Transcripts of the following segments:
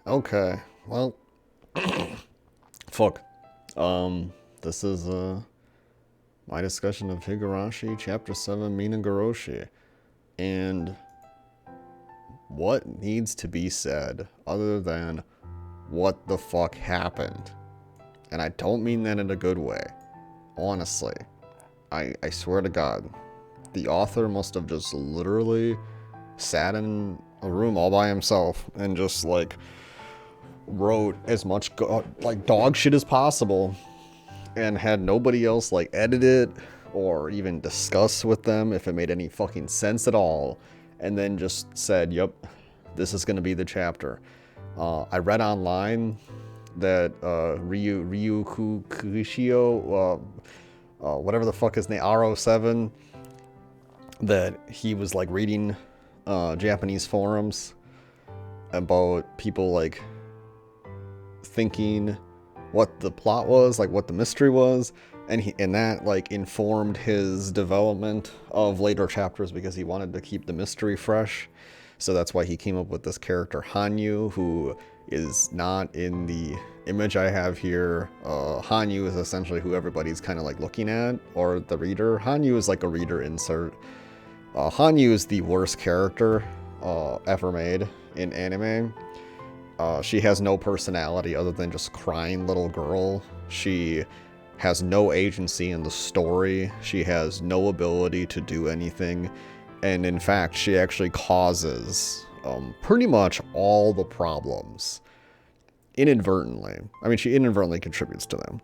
Okay, well, fuck. This is my discussion of Higurashi, Chapter 7, Minagoroshi. And what needs to be said other than what the fuck happened? And I don't mean that in a good way. Honestly. I swear to God. The author must have just literally sat in a room all by himself and just like wrote as much like dog shit as possible and had nobody else like edit it or even discuss with them if it made any fucking sense at all, and then just said, yep, this is going to be the chapter. I read online that Ryu Kushio, whatever the fuck his name, RO7, that he was like reading Japanese forums about people like thinking what the plot was, like what the mystery was, and that like informed his development of later chapters because he wanted to keep the mystery fresh. So that's why he came up with this character Hanyu, who is not in the image I have here. Hanyu is essentially who everybody's kind of like looking at, or the reader. Hanyu is like a reader insert. Hanyu is the worst character ever made in anime. She has no personality other than just crying little girl. She has no agency in the story. She has no ability to do anything. And in fact, she actually causes pretty much all the problems inadvertently. I mean, she inadvertently contributes to them.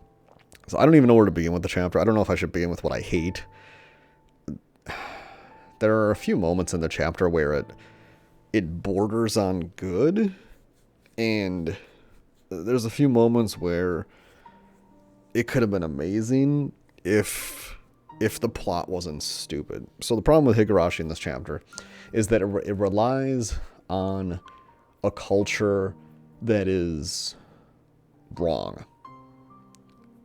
So I don't even know where to begin with the chapter. I don't know if I should begin with what I hate. There are a few moments in the chapter where it borders on good, and there's a few moments where it could have been amazing if the plot wasn't stupid. So the problem with Higurashi in this chapter is that it relies on a culture that is wrong.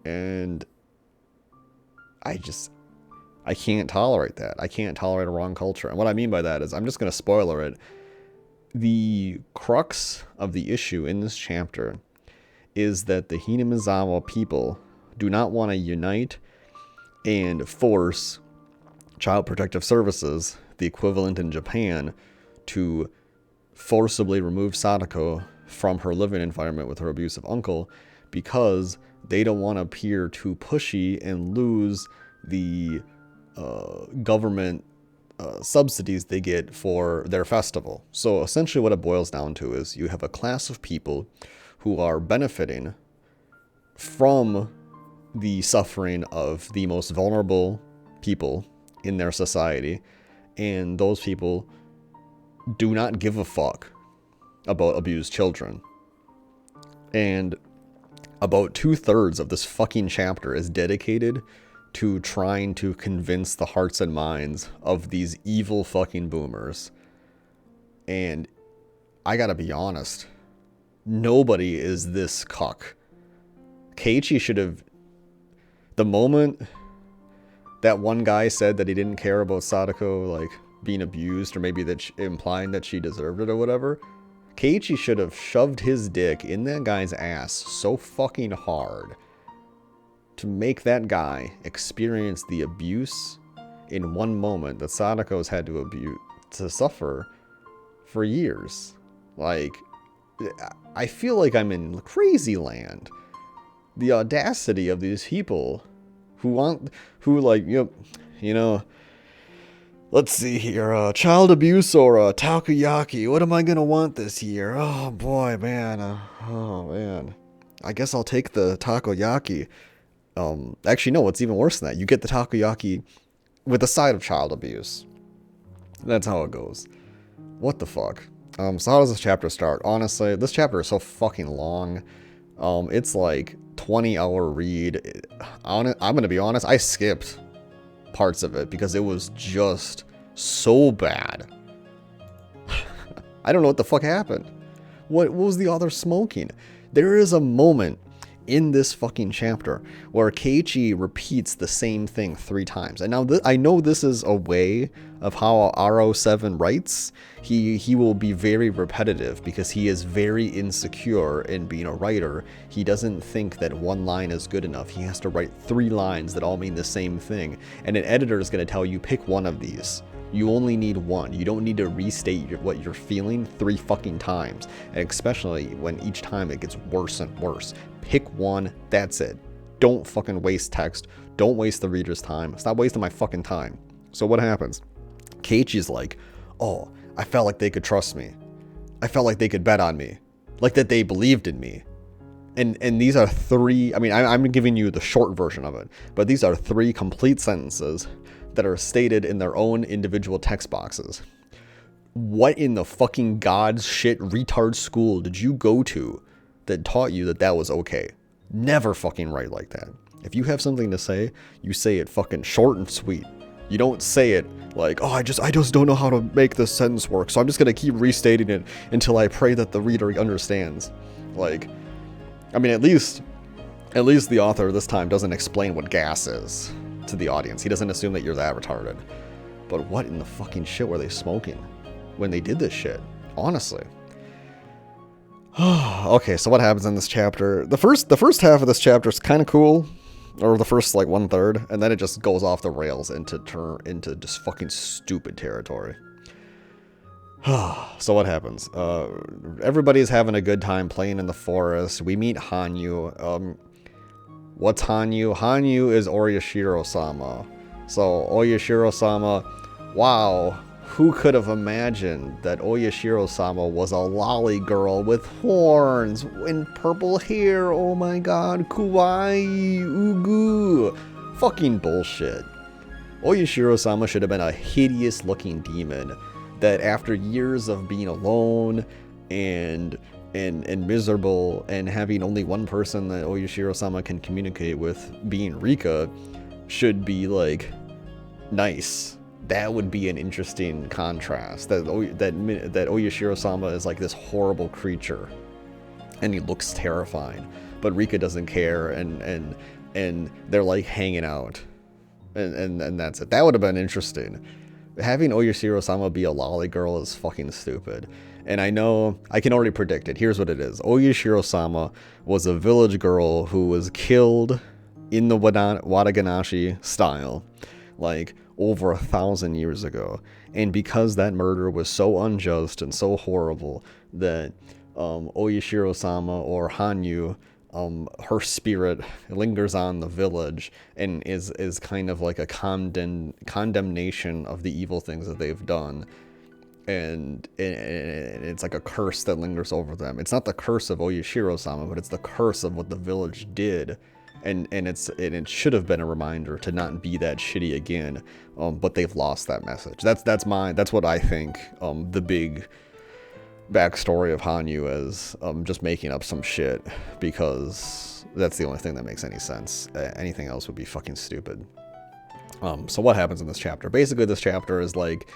And I can't tolerate that. I can't tolerate a wrong culture. And what I mean by that is, I'm just going to spoiler it. The crux of the issue in this chapter is that the Hinamizawa people do not want to unite and force Child Protective Services, the equivalent in Japan, to forcibly remove Sadako from her living environment with her abusive uncle, because they don't want to appear too pushy and lose the government subsidies they get for their festival. So essentially what it boils down to is you have a class of people who are benefiting from the suffering of the most vulnerable people in their society, and those people do not give a fuck about abused children. And about 2/3 of this fucking chapter is dedicated to trying to convince the hearts and minds of these evil fucking boomers. And I gotta be honest, nobody is this cuck. Keiichi should have... The moment that one guy said that he didn't care about Sadako, like, being abused, or maybe that implying that she deserved it or whatever, Keiichi should have shoved his dick in that guy's ass so fucking hard to make that guy experience the abuse in one moment that Sadako's had to suffer for years. Like, I feel like I'm in crazy land. The audacity of these people let's see here, child abuse or takoyaki. What am I gonna want this year? Oh boy, man. Oh man. I guess I'll take the takoyaki. Actually, no, it's even worse than that. You get the takoyaki with a side of child abuse. That's how it goes. What the fuck? So how does this chapter start? Honestly, this chapter is so fucking long. It's like 20-hour read. I'm gonna be honest, I skipped parts of it because it was just so bad. I don't know what the fuck happened. What was the author smoking? There is a moment in this fucking chapter where Keiichi repeats the same thing 3 times. And now I know this is a way of how RO7 writes, he will be very repetitive because he is very insecure in being a writer. He doesn't think that one line is good enough. He has to write 3 lines that all mean the same thing. And an editor is going to tell you, pick one of these. You only need one. You don't need to restate what you're feeling 3 fucking times. And especially when each time it gets worse and worse. Pick one, that's it. Don't fucking waste text. Don't waste the reader's time. Stop wasting my fucking time. So what happens? Keiichi's like, oh, I felt like they could trust me. I felt like they could bet on me. Like that they believed in me. And these are 3, I mean, I'm giving you the short version of it, but these are 3 complete sentences that are stated in their own individual text boxes. What in the fucking god's shit retard school did you go to that taught you that that was okay? Never fucking write like that. If you have something to say, you say it fucking short and sweet. You don't say it like, oh, I just don't know how to make this sentence work, so I'm just gonna keep restating it until I pray that the reader understands. Like, I mean, at least the author this time doesn't explain what gas is to the audience. He doesn't assume that you're that retarded. But what in the fucking shit were they smoking when they did this shit? Honestly. Okay, so what happens in this chapter? The first half of this chapter is kind of cool. Or the first, like, 1/3, and then it just goes off the rails into just fucking stupid territory. So what happens? Everybody's having a good time playing in the forest. We meet Hanyu. What's Hanyu? Hanyu is Oyashiro-sama. So Oyashiro-sama, wow, who could have imagined that Oyashiro-sama was a lolly girl with horns and purple hair? Oh my god, kawaii, ugu. Fucking bullshit. Oyashiro-sama should have been a hideous looking demon that after years of being alone and miserable and having only one person that Oyashiro-sama can communicate with being Rika should be like nice. That would be an interesting contrast. That Oyashiro-sama is like this horrible creature, and he looks terrifying, but Rika doesn't care, and they're like hanging out, and that's it. That would have been interesting. Having Oyashiro-sama be a lolly girl is fucking stupid. And I know I can already predict it. Here's what it is: Oyashiro-sama was a village girl who was killed in the Wadaganashi style, like over 1,000 years ago, and because that murder was so unjust and so horrible that Oyashiro-sama, or Hanyu, her spirit lingers on the village and is kind of like a condemnation of the evil things that they've done, and it's like a curse that lingers over them. It's not the curse of Oyashiro-sama, but it's the curse of what the village did. And it should have been a reminder to not be that shitty again, but they've lost that message. That's what I think. The big backstory of Hanyu is just making up some shit, because that's the only thing that makes any sense. Anything else would be fucking stupid. So what happens in this chapter? Basically, this chapter is like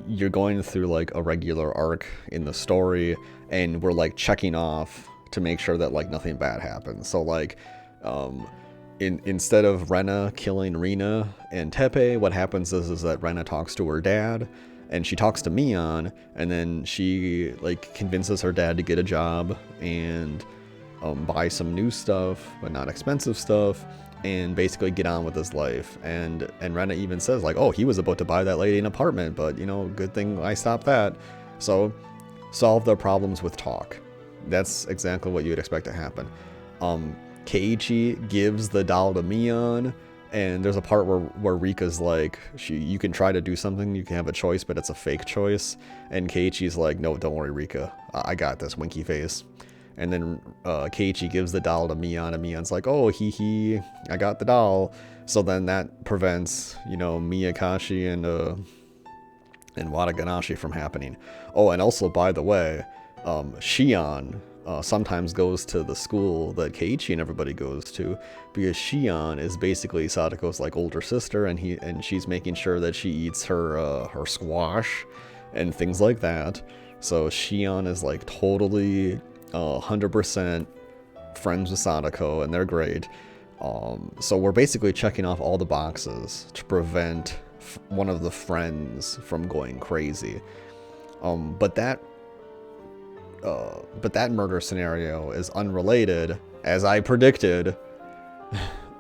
you're going through like a regular arc in the story, and we're like checking off to make sure that like nothing bad happens. So like. Instead of Rena killing Rina and Tepe, what happens is that Rena talks to her dad, and she talks to Mion, and then she like convinces her dad to get a job and buy some new stuff, but not expensive stuff, and basically get on with his life. And Rena even says like, oh, he was about to buy that lady an apartment, but you know, good thing I stopped that. So solve their problems with talk. That's exactly what you would expect to happen. Keiichi gives the doll to Mion, and there's a part where Rika's like, you can try to do something, you can have a choice, but it's a fake choice. And Keiichi's like, no, don't worry, Rika, I got this, winky face. And then Keiichi gives the doll to Mion, and Mion's like, oh, hee, I got the doll. So then that prevents, you know, Miyakashi and Wadaganashi from happening. Oh, and also, by the way, Shion sometimes goes to the school that Keiichi and everybody goes to, because Shion is basically Sadako's like older sister, and she's making sure that she eats her squash and things like that. So Shion is like totally 100% friends with Sadako, and they're great. So we're basically checking off all the boxes to prevent one of the friends from going crazy. But that murder scenario is unrelated, as I predicted.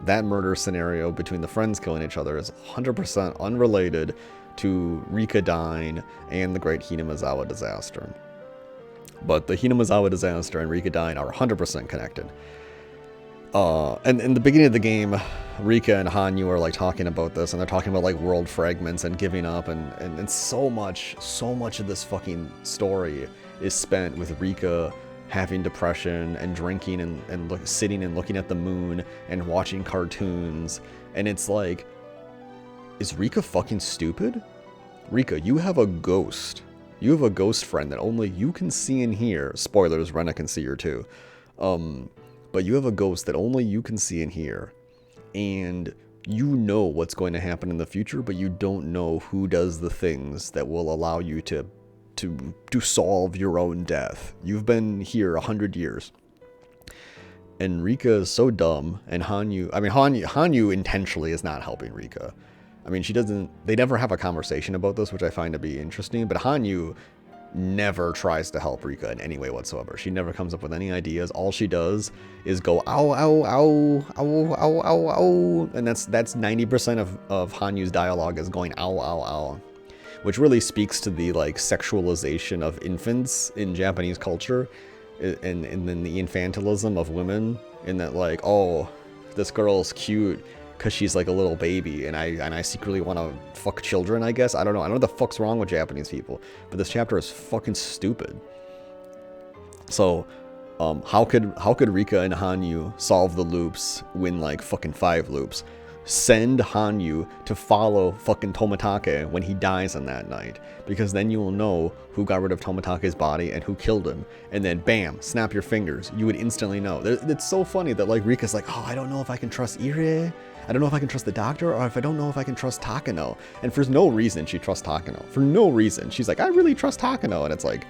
That murder scenario between the friends killing each other is 100% unrelated to Rika dying and the Great Hinamizawa disaster. But the Hinamizawa disaster and Rika dying are 100% connected. And in the beginning of the game, Rika and Hanyu are like talking about this, and they're talking about like world fragments and giving up, and so much of this fucking story is spent with Rika having depression and drinking and sitting and looking at the moon and watching cartoons. And it's like, is Rika fucking stupid? Rika, you have a ghost. You have a ghost friend that only you can see and hear. Spoilers, Rena can see her too. But you have a ghost that only you can see and hear. And you know what's going to happen in the future, but you don't know who does the things that will allow you to solve your own death. You've been here 100 years. And Rika is so dumb, and Hanyu intentionally is not helping Rika. I mean, they never have a conversation about this, which I find to be interesting, but Hanyu never tries to help Rika in any way whatsoever. She never comes up with any ideas. All she does is go, ow, ow, ow, ow, ow, ow, ow. And that's 90% of Hanyu's dialogue is going, ow, ow, ow. Which really speaks to the like sexualization of infants in Japanese culture, and then the infantilism of women, in that like, oh, this girl's cute because she's like a little baby, and I secretly want to fuck children, I guess. I don't know what the fuck's wrong with Japanese people, but this chapter is fucking stupid. So how could Rika and Hanyu solve the loops, win like fucking 5 loops? Send Hanyu to follow fucking Tomitake when he dies on that night, because then you will know who got rid of Tomitake's body and who killed him, and then bam, snap your fingers, you would instantly know. It's so funny that like Rika's like, oh, I don't know if I can trust Irie, I don't know if I can trust the doctor, or if I don't know if I can trust Takano. And for no reason she trusts Takano. For no reason. She's like, I really trust Takano. And it's like,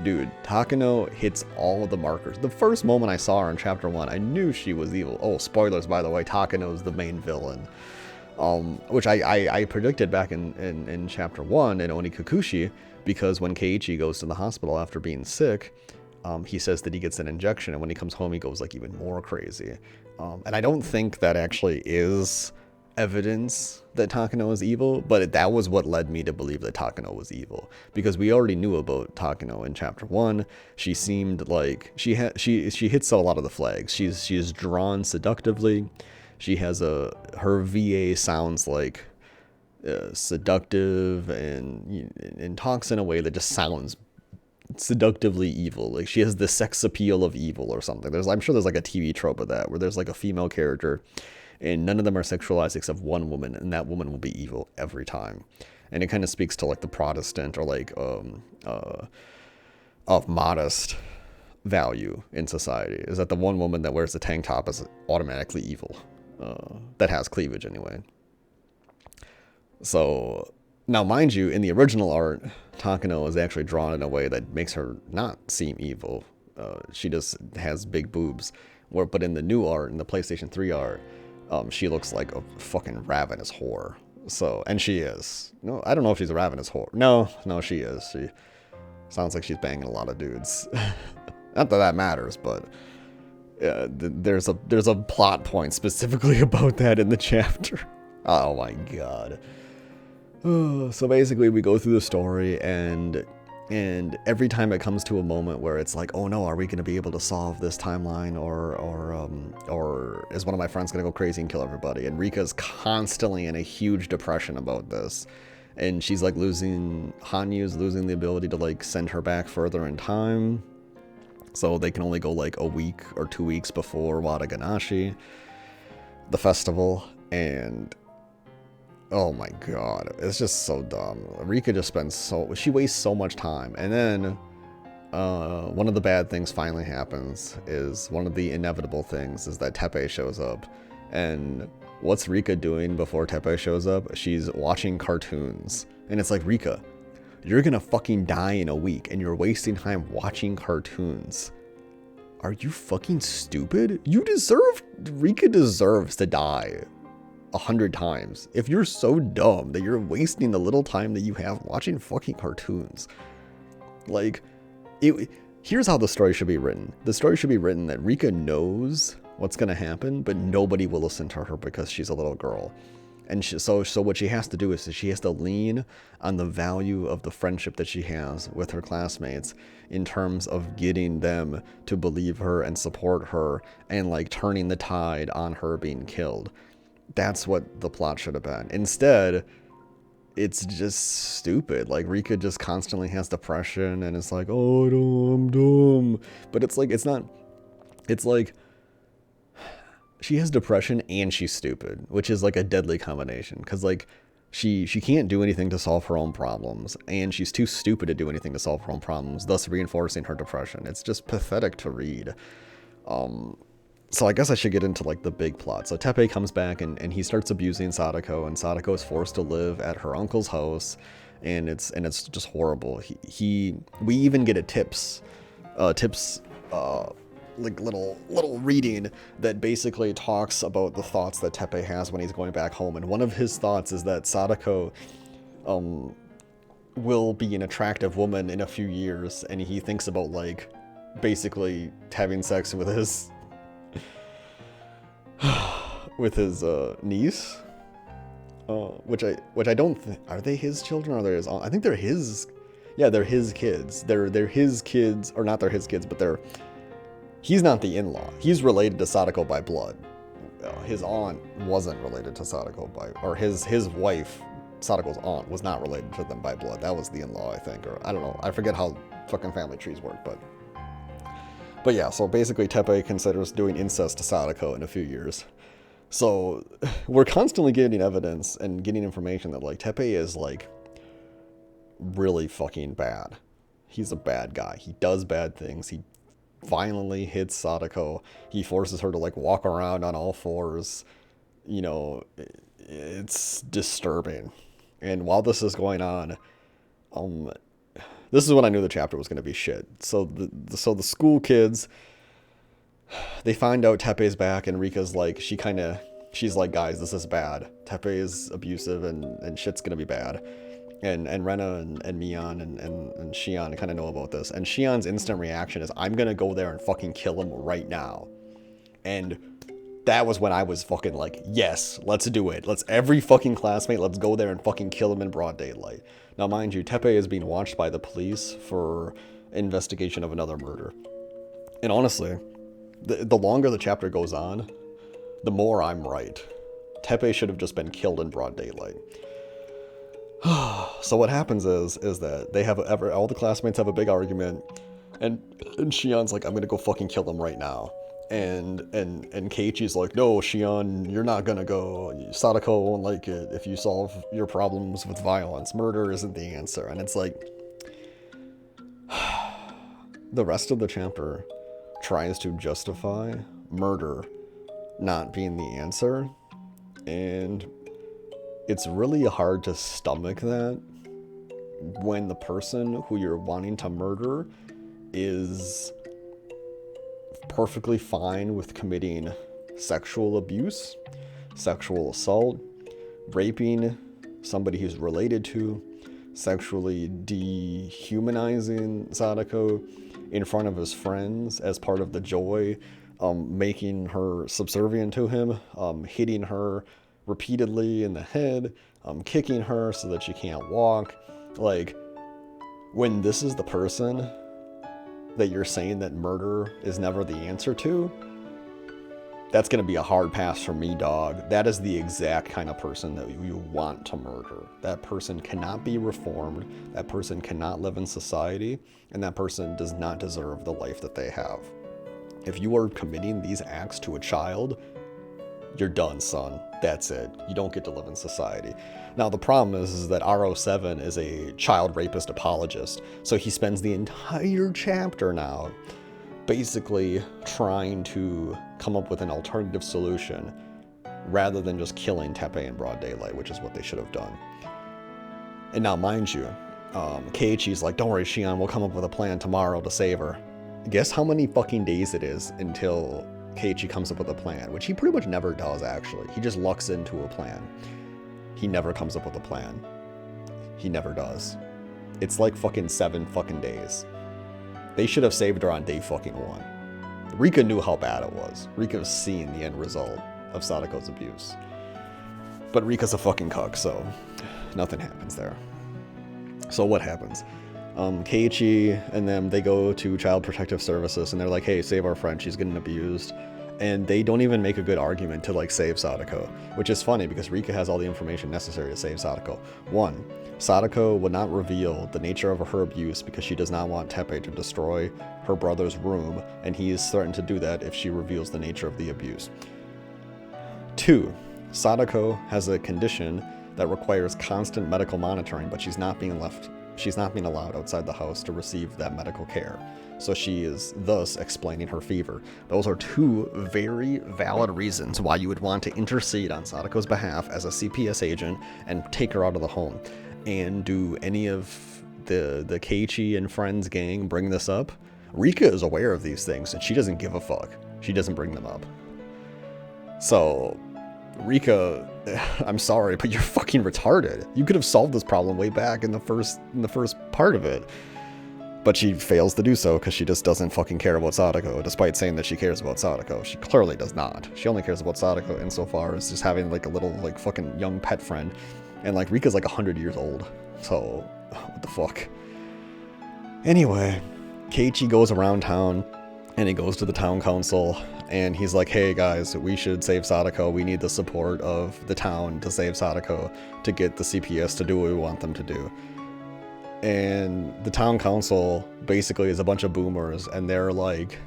dude, Takano hits all of the markers. The first moment I saw her in chapter 1, I knew she was evil. Oh, spoilers, by the way, Takano's the main villain. Which I predicted back in chapter 1 in Onikakushi, because when Keiichi goes to the hospital after being sick, he says that he gets an injection, and when he comes home he goes like even more crazy. And I don't think that actually is evidence that Takano is evil, but that was what led me to believe that Takano was evil, because we already knew about Takano in chapter 1. She seemed like she hits a lot of the flags. She's drawn seductively. She has her VA sounds like seductive and talks in a way that just sounds seductively evil. Like she has the sex appeal of evil or something. I'm sure there's like a TV trope of that, where there's like a female character and none of them are sexualized except one woman, and that woman will be evil every time. And it kind of speaks to like the Protestant or like of modest value in society, is that the one woman that wears the tank top is automatically evil, that has cleavage anyway. So now, mind you, in the original art, Takano is actually drawn in a way that makes her not seem evil. She just has big boobs. But in the new art, in the PlayStation 3 art, she looks like a fucking ravenous whore. So, and she is. No, I don't know if she's a ravenous whore. No, she is. She sounds like she's banging a lot of dudes. Not that matters, but there's a plot point specifically about that in the chapter. Oh my god. So basically we go through the story, and every time it comes to a moment where it's like, oh no, are we going to be able to solve this timeline, or is one of my friends going to go crazy and kill everybody? And Rika's constantly in a huge depression about this, and she's like Hanyu's losing the ability to like send her back further in time, so they can only go like a week or 2 weeks before Wadaganashi, the festival. And oh my god, it's just so dumb. Rika just she wastes so much time. And then one of the bad things finally happens. Is one of the inevitable things is that Teppei shows up. And what's Rika doing before Teppei shows up? She's watching cartoons. And it's like, Rika, you're gonna fucking die in a week and you're wasting time watching cartoons. Are you fucking stupid? Rika deserves to die 100 times. If you're so dumb that you're wasting the little time that you have watching fucking cartoons, like, here's how the story should be written. The story should be written that Rika knows what's going to happen, but nobody will listen to her because she's a little girl. And so what she has to do is she has to lean on the value of the friendship that she has with her classmates in terms of getting them to believe her and support her and like turning the tide on her being killed. That's what the plot should have been. Instead, it's just stupid. Like, Rika just constantly has depression and it's like, oh, I'm dumb. But it's like, it's like, she has depression and she's stupid, which is like a deadly combination. Because like she can't do anything to solve her own problems, and she's too stupid to do anything to solve her own problems, thus reinforcing her depression. It's just pathetic to read. So I guess I should get into like the big plot. So Teppei comes back and he starts abusing Sadako, and Sadako is forced to live at her uncle's house, and it's just horrible. We even get a tips like little reading that basically talks about the thoughts that Teppei has when he's going back home. And one of his thoughts is that Sadako will be an attractive woman in a few years, and he thinks about like basically having sex with his niece, which I don't think, are they his children or they're his own? I think they're his. Yeah, they're his kids. They're his kids, or not they're his kids, but he's not the in-law. He's related to Sadako by blood. His aunt wasn't related to Sadako or his wife, Sadako's aunt, was not related to them by blood. That was the in-law, I think, or I don't know. I forget how fucking family trees work, but yeah, so basically Teppei considers doing incest to Sadako in a few years. So we're constantly getting evidence and getting information that like Teppei is like really fucking bad. He's a bad guy. He does bad things. He violently hits Sadako. He forces her to like walk around on all fours. You know, it's disturbing. And while this is going on, this is when I knew the chapter was going to be shit. So the school kids, they find out Teppei's back, and Rika's like, she's like, guys, this is bad. Teppei is abusive and shit's going to be bad. And Rena and Mion and Shion kind of know about this. And Shion's instant reaction is, I'm going to go there and fucking kill him right now. And that was when I was fucking like, yes, let's do it. Every fucking classmate, let's go there and fucking kill him in broad daylight. Now, mind you, Teppei is being watched by the police for investigation of another murder. And honestly, the longer the chapter goes on, the more I'm right. Teppei should have just been killed in broad daylight. So what happens is that they have all the classmates have a big argument, and Shion's like, I'm gonna go fucking kill him right now. And Keiichi's like, no, Shion, you're not gonna go. Sadako won't like it if you solve your problems with violence. Murder isn't the answer. And it's like, the rest of the chapter tries to justify murder not being the answer, and it's really hard to stomach that when the person who you're wanting to murder is perfectly fine with committing sexual abuse, sexual assault, raping somebody who's related to, sexually dehumanizing Sadako in front of his friends as part of the joy, making her subservient to him, hitting her repeatedly in the head, kicking her so that she can't walk. Like, when this is the person that you're saying that murder is never the answer to, that's going to be a hard pass for me, dog. That is the exact kind of person that you want to murder. That person cannot be reformed. That person cannot live in society. And that person does not deserve the life that they have. If you are committing these acts to a child, you're done, son. That's it. You don't get to live in society. Now, the problem is that RO7 is a child rapist apologist. So he spends the entire chapter now basically trying to come up with an alternative solution rather than just killing Teppei in broad daylight, which is what they should have done. And now, mind you, Keiichi's like, don't worry, Shion, we'll come up with a plan tomorrow to save her. Guess how many fucking days it is until Keiichi comes up with a plan, which he pretty much never does, actually. He just lucks into a plan. He never comes up with a plan. He never does. It's like fucking 7 fucking days. They should have saved her on day fucking 1. Rika knew how bad it was. Rika was seeing the end result of Sadako's abuse. But Rika's a fucking cuck, so nothing happens there. So what happens? Keiichi and them, they go to Child Protective Services and they're like, hey, save our friend, she's getting abused. And they don't even make a good argument to like save Sadako, which is funny because Rika has all the information necessary to save Sadako. 1, Sadako would not reveal the nature of her abuse because she does not want Teppei to destroy her brother's room, and he is threatened to do that if she reveals the nature of the abuse. 2, Sadako has a condition that requires constant medical monitoring, but she's not being allowed outside the house to receive that medical care. So she is thus explaining her fever. Those are 2 very valid reasons why you would want to intercede on Sadako's behalf as a CPS agent and take her out of the home. And do any of the Keiichi and friends gang bring this up? Rika is aware of these things and she doesn't give a fuck. She doesn't bring them up. So Rika, I'm sorry, but you're fucking retarded. You could have solved this problem way back in the first part of it. But she fails to do so because she just doesn't fucking care about Sadako, despite saying that she cares about Sadako. She clearly does not. She only cares about Sadako insofar as just having like a little like fucking young pet friend. And like Rika's like 100 years old. So, what the fuck? Anyway, Keiichi goes around town and he goes to the town council and he's like, hey guys, we should save Sadako. We need the support of the town to save Sadako to get the CPS to do what we want them to do. And the town council basically is a bunch of boomers and they're like,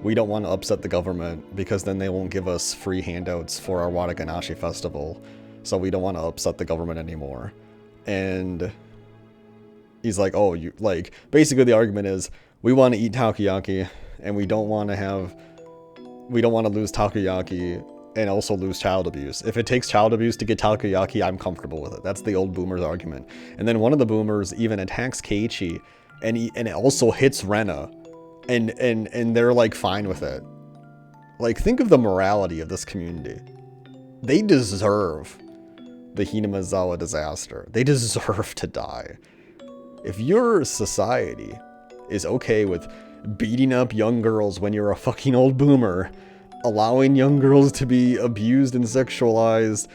we don't want to upset the government because then they won't give us free handouts for our Wadaganashi festival. So we don't want to upset the government anymore. And he's like, oh, you like, basically the argument is we want to eat takoyaki and we don't want to lose takoyaki and also lose child abuse. If it takes child abuse to get takoyaki, I'm comfortable with it. That's the old boomers argument. And then one of the boomers even attacks Keiichi and it also hits Rena and they're like fine with it. Like, think of the morality of this community. They deserve the Hinamazawa disaster. They deserve to die. If your society is okay with beating up young girls when you're a fucking old boomer, allowing young girls to be abused and sexualized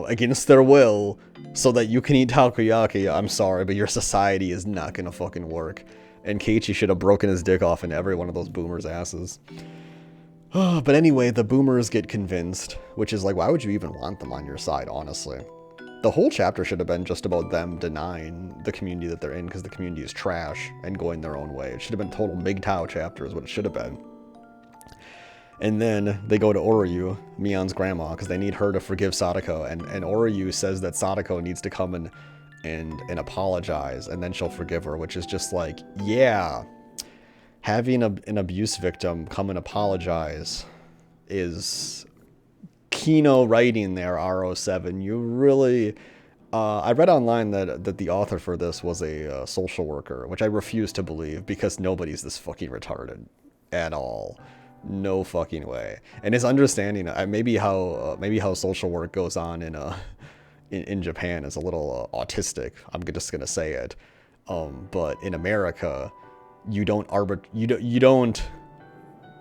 against their will so that you can eat takoyaki, I'm sorry, but your society is not gonna fucking work. And Keiichi should have broken his dick off in every one of those boomers' asses. But anyway, the boomers get convinced, which is like, why would you even want them on your side, honestly? The whole chapter should have been just about them denying the community that they're in because the community is trash and going their own way. It should have been total MGTOW chapter is what it should have been. And then they go to Oryu, Mion's grandma, because they need her to forgive Sadako. And Oryu says that Sadako needs to come and apologize, and then she'll forgive her, which is just like, yeah, having an abuse victim come and apologize is Kino writing there, RO7. You really... I read online that the author for this was a social worker, which I refuse to believe because nobody's this fucking retarded at all. No fucking way. And his understanding, maybe how social work goes on in Japan is a little autistic. I'm just gonna say it. But in America, you don't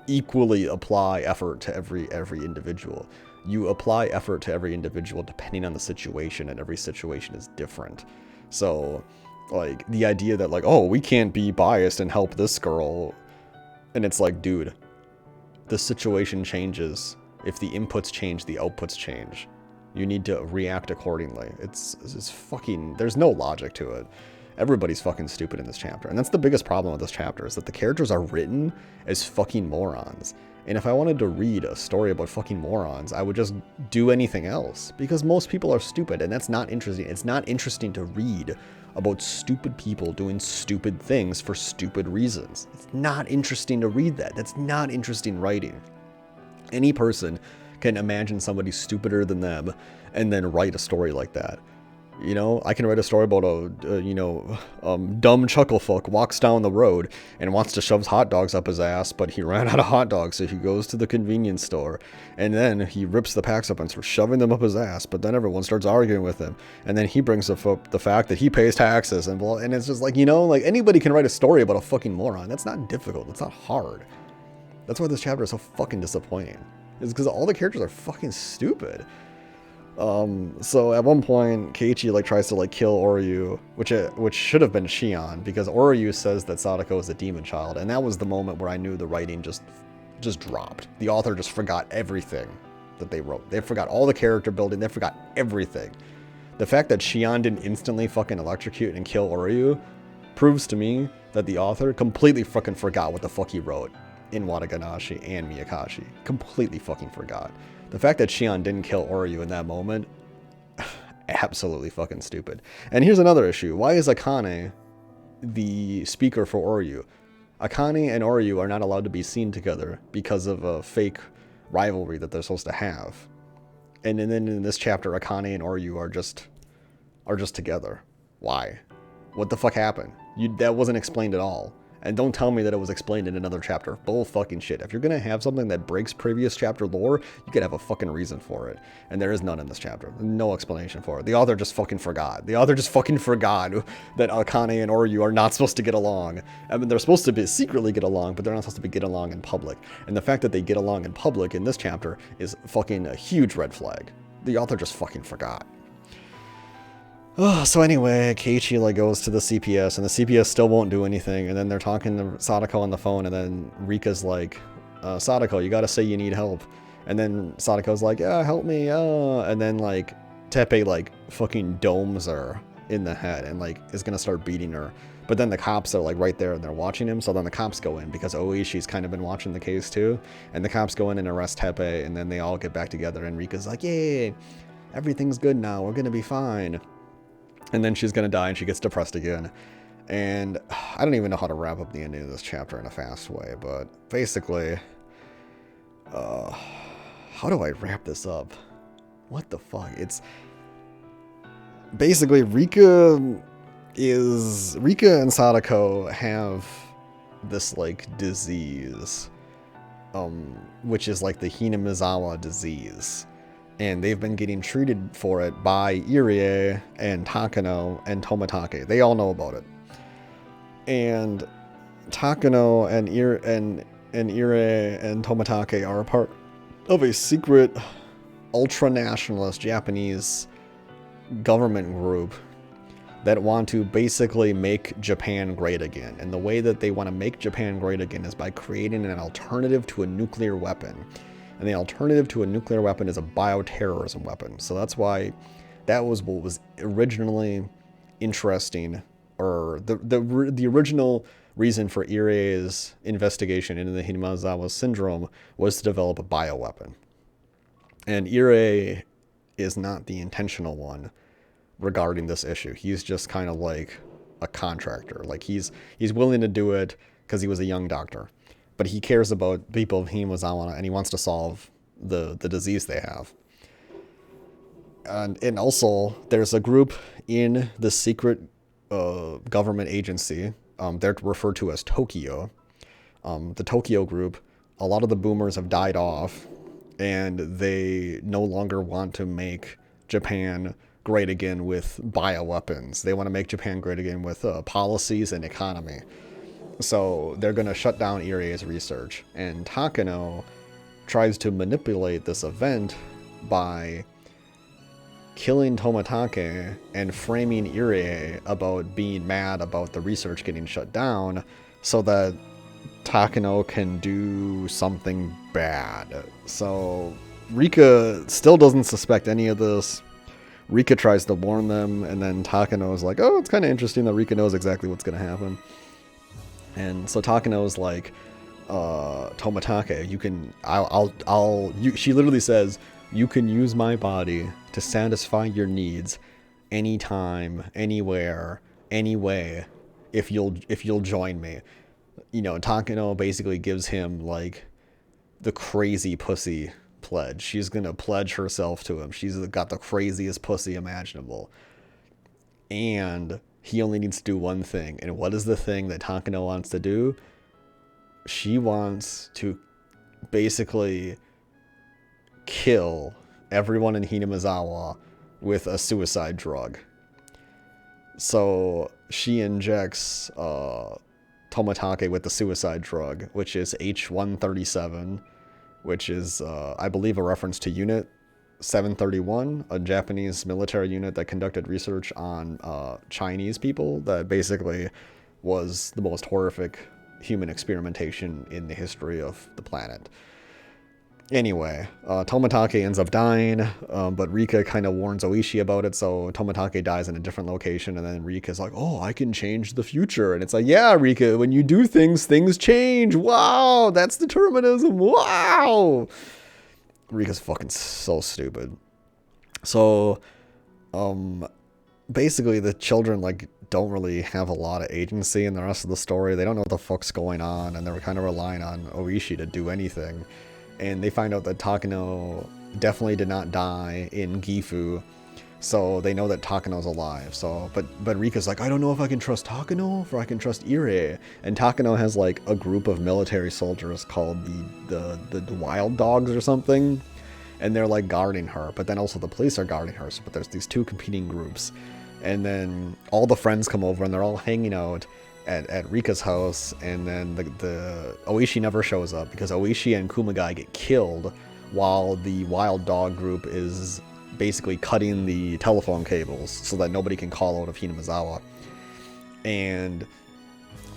equally apply effort to every individual. You apply effort to every individual depending on the situation, and every situation is different. So, like, the idea that, like, oh, we can't be biased and help this girl, and it's like, dude, the situation changes. If the inputs change, the outputs change. You need to react accordingly. It's fucking, there's no logic to it. Everybody's fucking stupid in this chapter. And that's the biggest problem with this chapter, is that the characters are written as fucking morons. And if I wanted to read a story about fucking morons, I would just do anything else. Because most people are stupid, and that's not interesting. It's not interesting to read about stupid people doing stupid things for stupid reasons. It's not interesting to read that. That's not interesting writing. Any person can imagine somebody stupider than them and then write a story like that. You know, I can write a story about dumb chucklefuck walks down the road and wants to shove hot dogs up his ass, but he ran out of hot dogs, so he goes to the convenience store, and then he rips the packs up and starts shoving them up his ass, but then everyone starts arguing with him, and then he brings up the fact that he pays taxes, and it's just like, like anybody can write a story about a fucking moron. That's not difficult. It's not hard. That's why this chapter is so fucking disappointing. It's because all the characters are fucking stupid. So at one point, Keiichi tries to kill Oryu, which should have been Shion, because Oryu says that Sadako is a demon child, and that was the moment where I knew the writing just dropped. The author just forgot everything that they wrote. They forgot all the character building. They forgot everything. The fact that Shion didn't instantly fucking electrocute and kill Oryu proves to me that the author completely fucking forgot what the fuck he wrote in Wataganashi and Miyakashi. Completely fucking forgot. The fact that Shion didn't kill Oryu in that moment, absolutely fucking stupid. And here's another issue. Why is Akane the speaker for Oryu? Akane and Oryu are not allowed to be seen together because of a fake rivalry that they're supposed to have. And then in this chapter, Akane and Oryu are just together. Why? What the fuck happened? That wasn't explained at all. And don't tell me that it was explained in another chapter. Bull fucking shit. If you're gonna have something that breaks previous chapter lore, you could have a fucking reason for it. And there is none in this chapter. No explanation for it. The author just fucking forgot. The author just fucking forgot that Akane and Oryu are not supposed to get along. I mean, they're supposed to secretly get along, but they're not supposed to get along in public. And the fact that they get along in public in this chapter is fucking a huge red flag. The author just fucking forgot. So anyway, Keiichi goes to the CPS, and the CPS still won't do anything, and then they're talking to Sadako on the phone, and then Rika's like, Sadako, you gotta say you need help. And then Sadako's like, yeah, help me, and then Teppei fucking domes her in the head, and is gonna start beating her. But then the cops are right there, and they're watching him, so then the cops go in, because Oishi's kind of been watching the case too, and the cops go in and arrest Teppei, and then they all get back together, and Rika's like, yay, everything's good now, we're gonna be fine. And then she's going to die, and she gets depressed again. And I don't even know how to wrap up the ending of this chapter in a fast way. But basically, how do I wrap this up? What the fuck? It's basically Rika and Sadako have this disease, which is the Hinamizawa disease. And they've been getting treated for it by Irie and Takano and Tomitake. They all know about it. And Takano and Irie and Tomitake are a part of a secret ultra-nationalist Japanese government group that want to basically make Japan great again. And the way that they want to make Japan great again is by creating an alternative to a nuclear weapon. And the alternative to a nuclear weapon is a bioterrorism weapon. So that's why that was what was originally interesting, or the original reason for Irie's investigation into the Hinamizawa syndrome was to develop a bioweapon. And Irie is not the intentional one regarding this issue. He's just kind of like a contractor. He's willing to do it because he was a young doctor. But he cares about people of Hinamizawa, and he wants to solve the disease they have. And also, there's a group in the secret government agency. They're referred to as Tokyo. The Tokyo group, a lot of the boomers have died off, and they no longer want to make Japan great again with bioweapons. They want to make Japan great again with policies and economy. So they're going to shut down Irie's research. And Takano tries to manipulate this event by killing Tomitake and framing Irie about being mad about the research getting shut down so that Takano can do something bad. So Rika still doesn't suspect any of this. Rika tries to warn them, and then Takano's like, oh, it's kind of interesting that Rika knows exactly what's going to happen. And so Takano's like, Tomitake, she literally says, you can use my body to satisfy your needs anytime, anywhere, anyway, if you'll join me. Takano basically gives him the crazy pussy pledge. She's gonna pledge herself to him. She's got the craziest pussy imaginable. and he only needs to do one thing. And what is the thing that Takano wants to do? She wants to basically kill everyone in Hinamizawa with a suicide drug. So she injects Tomitake with the suicide drug, which is H137, which is, I believe, a reference to Unit 731, a Japanese military unit that conducted research on Chinese people that basically was the most horrific human experimentation in the history of the planet. Anyway, Tomitake ends up dying, but Rika kind of warns Oishi about it, so Tomitake dies in a different location, and then Rika's like, oh, I can change the future. And it's like, yeah, Rika, when you do things, things change. Wow, that's determinism. Wow. Rika's fucking so stupid. So, basically the children, like, don't really have a lot of agency in the rest of the story. They don't know what the fuck's going on, and they're kind of relying on Oishi to do anything. And they find out that Takano definitely did not die in Gifu, so they know that Takano's alive. So, but Rika's like, I don't know if I can trust Takano or I can trust Ire. And Takano has like a group of military soldiers called the Wild Dogs or something, and they're like guarding her. But then also the police are guarding her. So, but there's these two competing groups, and then all the friends come over and they're all hanging out at Rika's house, and then the Oishi never shows up because Oishi and Kumagai get killed while the Wild Dog group is basically cutting the telephone cables so that nobody can call out of Hinamizawa. And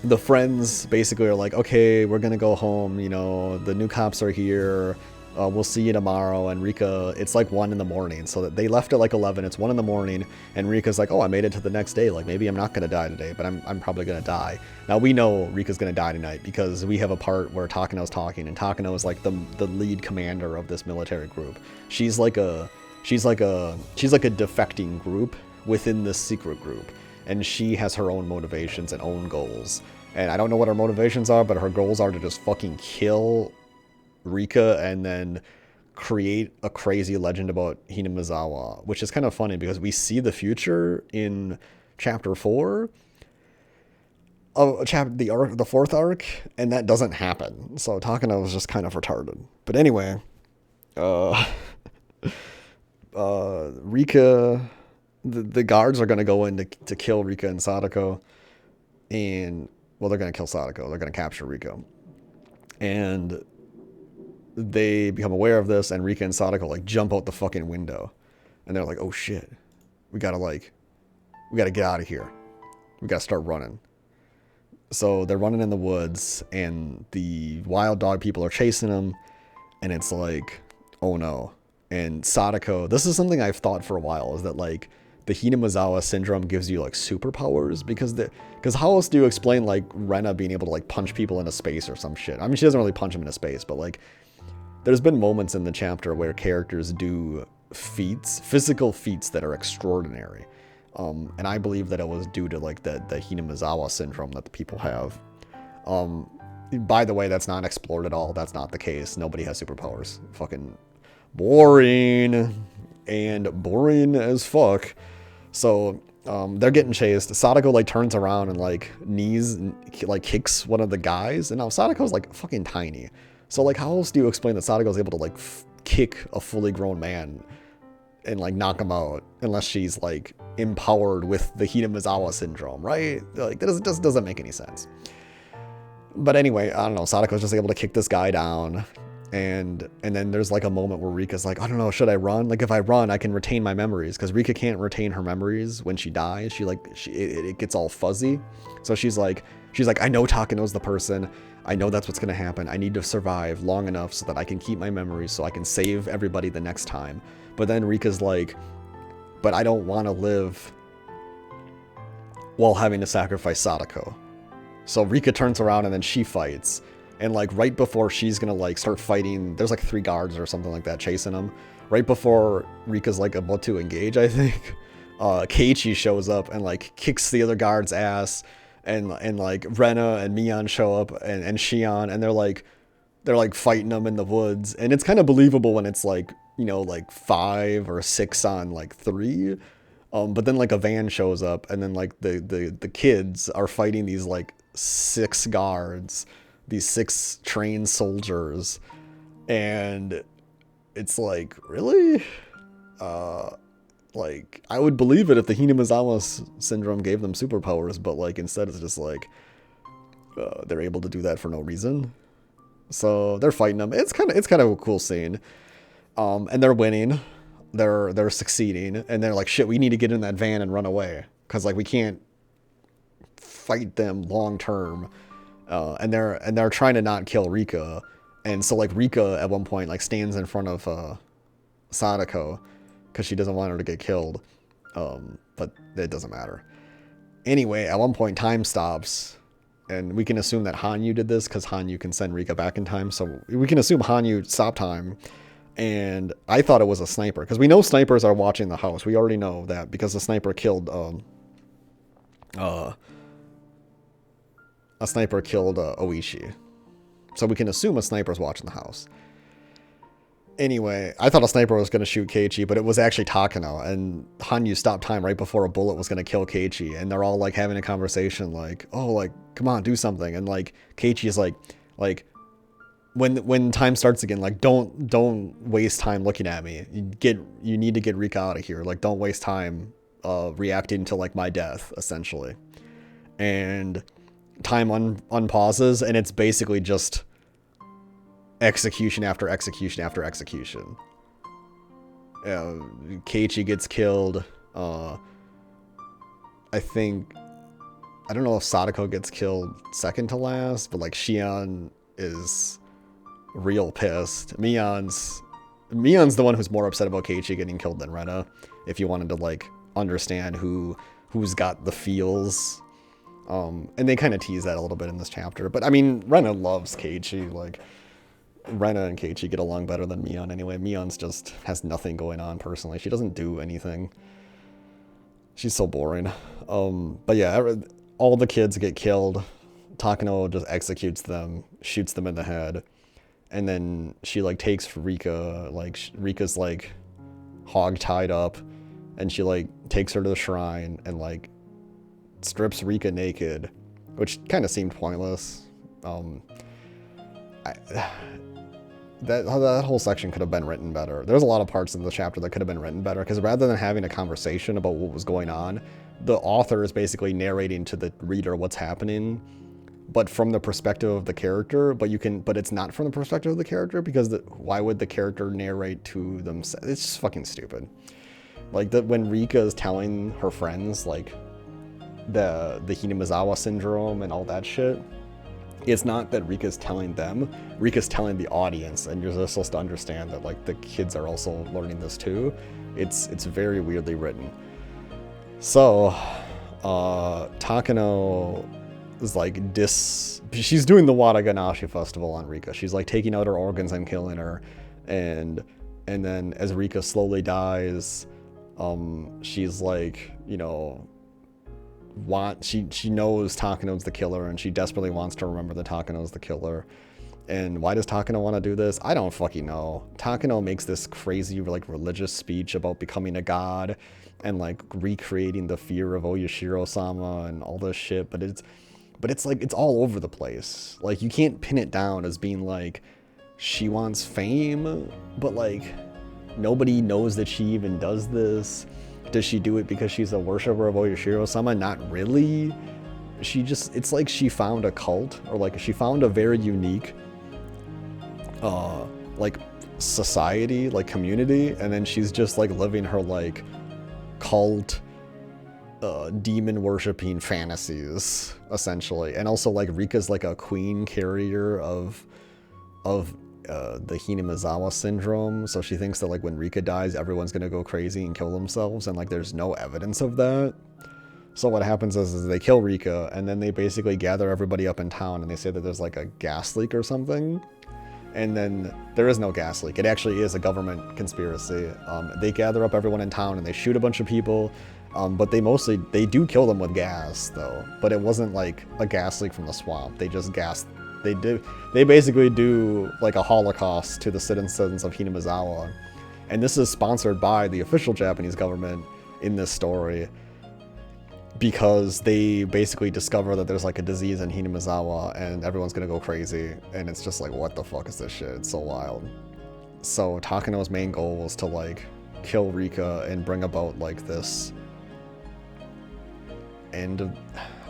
the friends basically are like, okay, we're gonna go home, you know, the new cops are here, we'll see you tomorrow. And Rika, it's like 1 in the morning, so that they left at like 11, it's 1 in the morning, and Rika's like, oh, I made it to the next day, like maybe I'm not gonna die today, but I'm probably gonna die. Now we know Rika's gonna die tonight because we have a part where Takano's talking, and Takano is like the lead commander of this military group. She's like a defecting group within this secret group, and she has her own motivations and own goals. And I don't know what her motivations are, but her goals are to just fucking kill Rika and then create a crazy legend about Hinamizawa, which is kind of funny because we see the future in chapter 4 of the fourth arc, and that doesn't happen. So Takano is just kind of retarded. But anyway, Rika, the guards are going to go in to kill Rika and Sadako, and well, they're going to kill Sadako. They're going to capture Rika, and they become aware of this, and Rika and Sadako like jump out the fucking window, and they're like, oh shit, we gotta get out of here, we gotta start running. So they're running in the woods, and the Wild Dog people are chasing them, and it's like, oh no. And Sadako, this is something I've thought for a while, is that like the Hinamizawa syndrome gives you like superpowers, because how else do you explain like Rena being able to like punch people into space or some shit? I mean, she doesn't really punch them into space, but like there's been moments in the chapter where characters do feats, physical feats that are extraordinary. And I believe that it was due to like the Hinamizawa syndrome that the people have. By the way, that's not explored at all. That's not the case. Nobody has superpowers. Fucking boring. And boring as fuck. So they're getting chased. Sadako like turns around and like kicks one of the guys. And now Sadako's like fucking tiny. So like how else do you explain that Sadako's able to like kick a fully grown man and like knock him out unless she's like empowered with the Hinamizawa syndrome, right? Like that doesn't make any sense. But anyway, I don't know, Sadako's just able to kick this guy down, and then there's like a moment where Rika's like, I don't know, should I run? Like if I run, I can retain my memories, because Rika can't retain her memories when she dies. It gets all fuzzy. So she's like, I know Takano's the person. I know that's what's going to happen. I need to survive long enough so that I can keep my memories so I can save everybody the next time. But then Rika's like, but I don't want to live while having to sacrifice Sadako. So Rika turns around and then she fights. And like right before she's going to like start fighting, there's like 3 guards or something like that chasing them. Right before Rika's like about to engage, I think, Keiichi shows up and like kicks the other guard's ass. And like Rena and Mion show up and Shion, and they're like fighting them in the woods. And it's kind of believable when it's like, you know, like 5 or 6 on like 3. But then like a van shows up, and then like the kids are fighting these like 6 guards, these 6 trained soldiers, and it's like, really? Like, I would believe it if the Hinamizawa syndrome gave them superpowers, but like instead it's just like they're able to do that for no reason. So they're fighting them. It's kind of a cool scene. And they're winning. They're succeeding, and they're like, shit, we need to get in that van and run away, because like we can't fight them long term. And they're trying to not kill Rika, and so like Rika at one point like stands in front of Sadako because she doesn't want her to get killed. But it doesn't matter. Anyway, at one point time stops, and we can assume that Hanyu did this because Hanyu can send Rika back in time. So we can assume Hanyu stopped time. And I thought it was a sniper, because we know snipers are watching the house. We already know that because the sniper killed Oishi. So we can assume a sniper's watching the house. Anyway, I thought a sniper was going to shoot Keiichi, but it was actually Takano, and Hanyu stopped time right before a bullet was going to kill Keiichi, and they're all like having a conversation like, oh, like, come on, do something. And like Keiichi is like when time starts again, like, don't waste time looking at me. You need to get Rika out of here. Like, don't waste time reacting to like my death, essentially. And time unpauses, and it's basically just execution after execution after execution. Keiichi gets killed. I don't know if Sadako gets killed second to last, but like Shion is real pissed. Mion's the one who's more upset about Keiichi getting killed than Rena, if you wanted to like understand who's got the feels. And they kind of tease that a little bit in this chapter, but I mean, Rena loves Keiichi. Like, Rena and Keiichi get along better than Mion anyway. Mion's just has nothing going on personally. She doesn't do anything. She's so boring. But yeah, all the kids get killed. Takano just executes them, shoots them in the head. And then she like takes Rika, like Rika's like hog tied up, and she like takes her to the shrine and like strips Rika naked, which kind of seemed pointless. That whole section could have been written better. There's a lot of parts of the chapter that could have been written better, because rather than having a conversation about what was going on, the author is basically narrating to the reader what's happening, but from the perspective of the character. But it's not from the perspective of the character, because why would the character narrate to themselves? It's just fucking stupid. Like when Rika is telling her friends like the Hinamizawa syndrome and all that shit, it's not that Rika's telling them. Rika's telling the audience, and you're supposed to understand that like the kids are also learning this too. It's very weirdly written. So Takano is like she's doing the Wadaganashi festival on Rika. She's like taking out her organs and killing her, and then as Rika slowly dies, she's like, you know, she knows Takano's the killer, and she desperately wants to remember that Takano's the killer. And why does Takano want to do this? I don't fucking know. Takano makes this crazy like religious speech about becoming a god and like recreating the fear of Oyashiro-sama and all this shit, but it's like it's all over the place. Like, you can't pin it down as being like she wants fame, but like nobody knows that she even does this. Does she do it because she's a worshiper of Oyashiro-sama? Not really. It's like she found a cult, or like she found a very unique like society, like community, and then she's just like living her like cult demon worshipping fantasies, essentially. And also like Rika's like a queen carrier of the Hinamizawa syndrome, so she thinks that like when Rika dies, everyone's gonna go crazy and kill themselves, and like there's no evidence of that. So what happens is they kill Rika, and then they basically gather everybody up in town, and they say that there's like a gas leak or something. And then there is no gas leak. It actually is a government conspiracy. They gather up everyone in town and they shoot a bunch of people, but they do kill them with gas though. But it wasn't like a gas leak from the swamp. They just gassed. They basically do like a holocaust to the citizens of Hinamizawa. And this is sponsored by the official Japanese government. in this story, because they basically discover that there's like a disease in Hinamizawa and everyone's gonna go crazy, and it's just like, what the fuck is this shit? It's so wild. So Takano's main goal was to like kill Rika and bring about like this end of,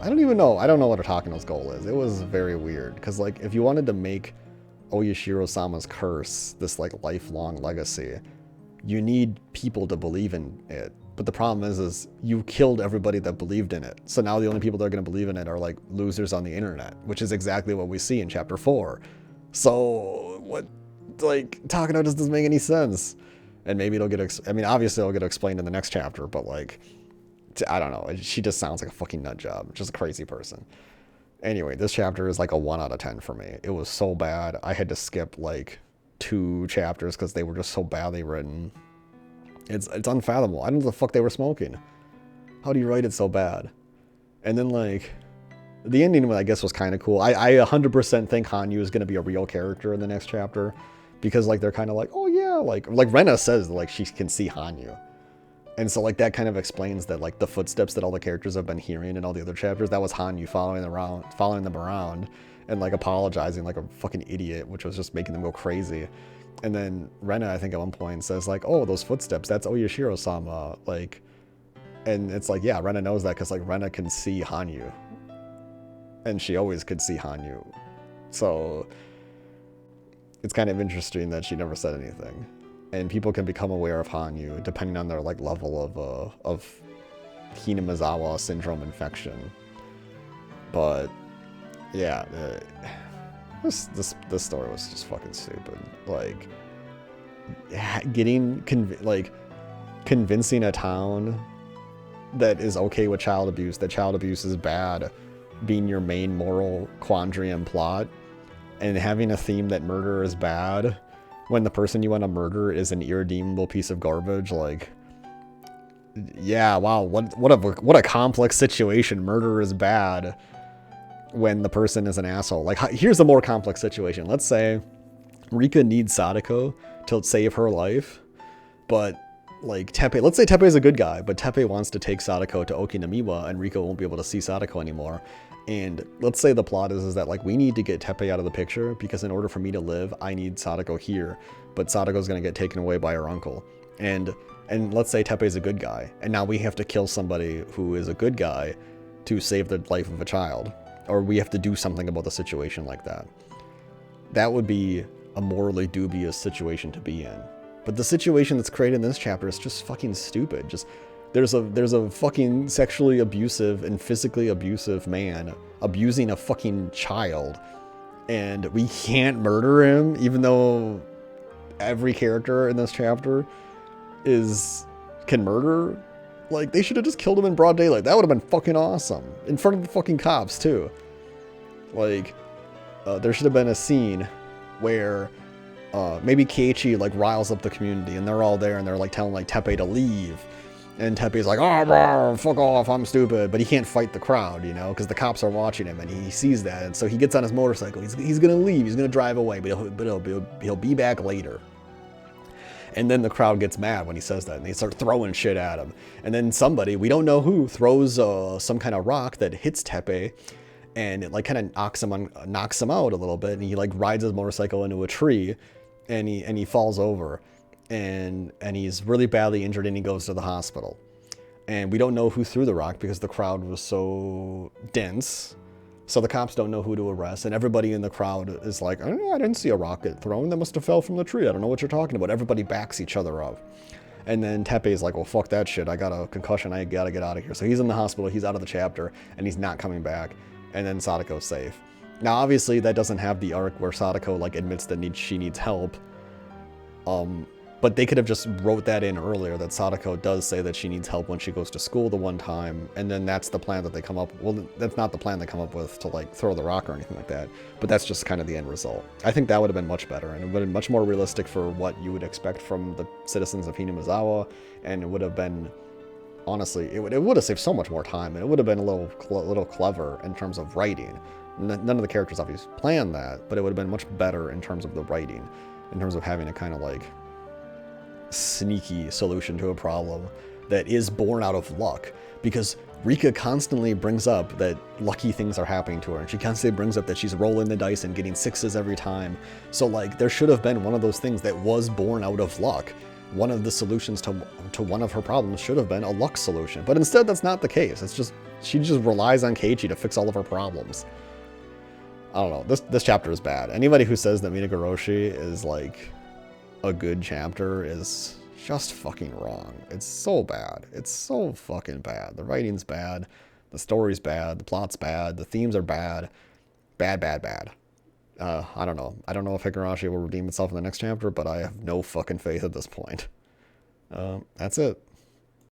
I don't even know. I don't know what Takano's goal is. It was very weird, because like if you wanted to make Oyashiro-sama's curse this like lifelong legacy, you need people to believe in it. But the problem is you killed everybody that believed in it. So now the only people that are going to believe in it are like losers on the internet, which is exactly what we see in chapter 4. So what, like, Takano just doesn't make any sense. And maybe it'll get, I mean, obviously it'll get explained in the next chapter, but like, I don't know. She just sounds like a fucking nut job. Just a crazy person. Anyway, this chapter is like a 1 out of 10 for me. It was so bad. I had to skip like 2 chapters because they were just so badly written. It's unfathomable. I don't know what the fuck they were smoking. How do you write it so bad? And then like, the ending, I guess, was kind of cool. I 100% think Hanyu is going to be a real character in the next chapter, because like they're kind of like, oh yeah, like Rena says like she can see Hanyu. And so like that kind of explains that like the footsteps that all the characters have been hearing in all the other chapters, that was Hanyu following them around and like apologizing like a fucking idiot, which was just making them go crazy. And then Rena, I think at one point says like, oh, those footsteps, that's Oyashiro-sama. Like, and it's like, yeah, Rena knows that because like Rena can see Hanyu. And she always could see Hanyu. So it's kind of interesting that she never said anything. And people can become aware of Hanyu depending on their like level of Hinamizawa syndrome infection. But yeah, this story was just fucking stupid. Like convincing a town that is okay with child abuse, that child abuse is bad, being your main moral quandary and plot, and having a theme that murder is bad when the person you want to murder is an irredeemable piece of garbage. Like, yeah, wow, what a complex situation. Murder is bad when the person is an asshole. Like, here's a more complex situation. Let's say Rika needs Sadako to save her life, but like Teppei, let's say Teppei is a good guy, but Teppei wants to take Sadako to Okinamiwa and Rika won't be able to see Sadako anymore. And let's say the plot is that like we need to get Teppei out of the picture because in order for me to live, I need Sadako here, but Sadako's going to get taken away by her uncle. And let's say Teppei's a good guy, and now we have to kill somebody who is a good guy to save the life of a child, or we have to do something about the situation like that. That would be a morally dubious situation to be in. But the situation that's created in this chapter is just fucking stupid. Just there's a fucking sexually abusive and physically abusive man abusing a fucking child, and we can't murder him, even though every character in this chapter can murder. Like, they should have just killed him in broad daylight. That would have been fucking awesome. In front of the fucking cops, too. Like, there should have been a scene where maybe Keiichi, like, riles up the community, and they're all there, and they're, like, telling, like, Teppei to leave. And Teppei's like, oh, bro, fuck off, I'm stupid. But he can't fight the crowd, you know, because the cops are watching him, and he sees that. And so he gets on his motorcycle. He's going to leave. He's going to drive away, but he'll be back later. And then the crowd gets mad when he says that, and they start throwing shit at him. And then somebody, we don't know who, throws some kind of rock that hits Teppei, and it like kind of knocks him out a little bit, and he like rides his motorcycle into a tree, and he falls over, and he's really badly injured, and he goes to the hospital. And we don't know who threw the rock because the crowd was so dense. So the cops don't know who to arrest, and everybody in the crowd is like, I don't know, I didn't see a rocket thrown. That must have fell from the tree. I don't know what you're talking about. Everybody backs each other up. And then Teppei's like, well, fuck that shit. I got a concussion. I gotta get out of here. So he's in the hospital. He's out of the chapter, and he's not coming back. And then Sadako's safe. Now, obviously, that doesn't have the arc where Sadako like admits that she needs help. But they could have just wrote that in earlier, that Sadako does say that she needs help when she goes to school the one time, and then that's the plan that they come up. Well, that's not the plan they come up with to like throw the rock or anything like that, but that's just kind of the end result. I think that would have been much better, and it would have been much more realistic for what you would expect from the citizens of Hinamizawa, and it would have been, honestly, it would have saved so much more time, and it would have been a little clever in terms of writing. None of the characters obviously planned that, but it would have been much better in terms of the writing, in terms of having a kind of like sneaky solution to a problem that is born out of luck, because Rika constantly brings up that lucky things are happening to her, and she constantly brings up that she's rolling the dice and getting sixes every time. So like there should have been one of those things that was born out of luck. One of the solutions to one of her problems should have been a luck solution, but instead that's not the case. It's just she just relies on Keiichi to fix all of her problems. I don't know. This chapter is bad. Anybody who says that Minagoroshi is like a good chapter is just fucking wrong. It's so bad. It's so fucking bad. The writing's bad. The story's bad. The plot's bad. The themes are bad. Bad, bad, bad. I don't know. I don't know if Higurashi will redeem itself in the next chapter, but I have no fucking faith at this point. That's it.